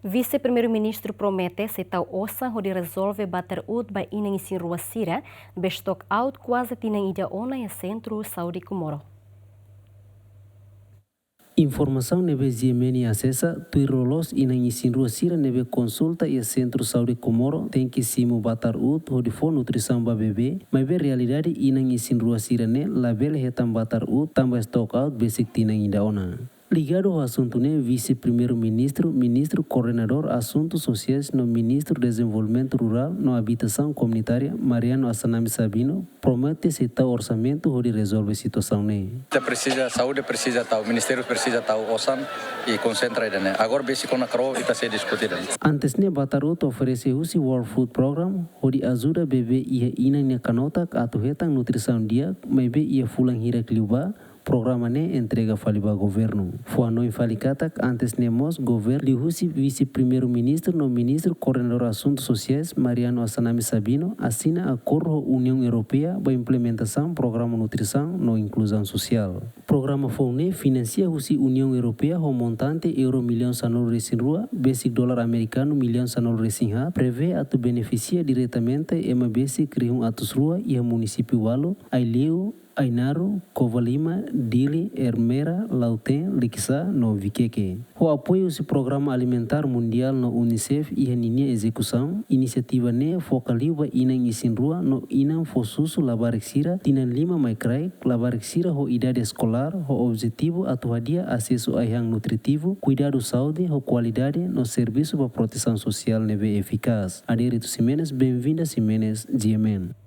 Vice-primeiro-ministro promete aceitar ossa onde resolve bater ut by inang isin rua sira, be stock out quase tinang ida ona e centro Saudi Comoro. Informação nebe Ziemeni acessa, tuirolos inang isin rua sira nebe consulta e centro Saudi Comoro tem que simu batar ut onde for nutrição ba bebê, mas be realidade inang isin rua sira ne label hetam batar ut tamba stock out basic tinang ida ona. Ligado ao assunto, vice-primeiro-ministro, ministro coordenador Assuntos Sociais no Ministro do Desenvolvimento Rural no Habitação Comunitária, Mariano Assanami Sabino, promete aceitar orçamento onde resolve a situação. Saúde precisa tal, o Ministério precisa tal, OSAM e concentra aí, né? Agora, basic na CRO está se discutindo. Antes, Batarut oferece o World Food Program, onde ajuda bebê e inang kanota atau hetang nutrição dia, mas be ia fulang hira kliuba, programa ne entrega faliba governo. Foi noi falicatak antes nemos governo lihusi vice-primeiro-ministro no ministro coordenador assuntos sociais Mariano Assanami Sabino assina acordo União Europeia para implementação programa nutrição no inclusão social. Programa FONE financia husi União Europeia com montante euro milhão sanol resin rua, basic dólar americano milhão sanol resin ha, prevê atu beneficia diretamente ema basic crium atus rua e a município Walo, Aileu, Ainaru, Covalima, Dili, Ermera, Lauten, Liksa, no Vikeke. O apoio do Programa Alimentar Mundial no Unicef e a linha execução, iniciativa ne focaliva inang isin rua no inang fosusu labarexira, tinan lima maikrai, labarexira ho idade escolar, ho objetivo atuadia acesso a yang nutritivo, cuidado saúde, ho qualidade no serviço para proteção social neve eficaz. Adérito Simenes, bem-vinda Simenes, GMN.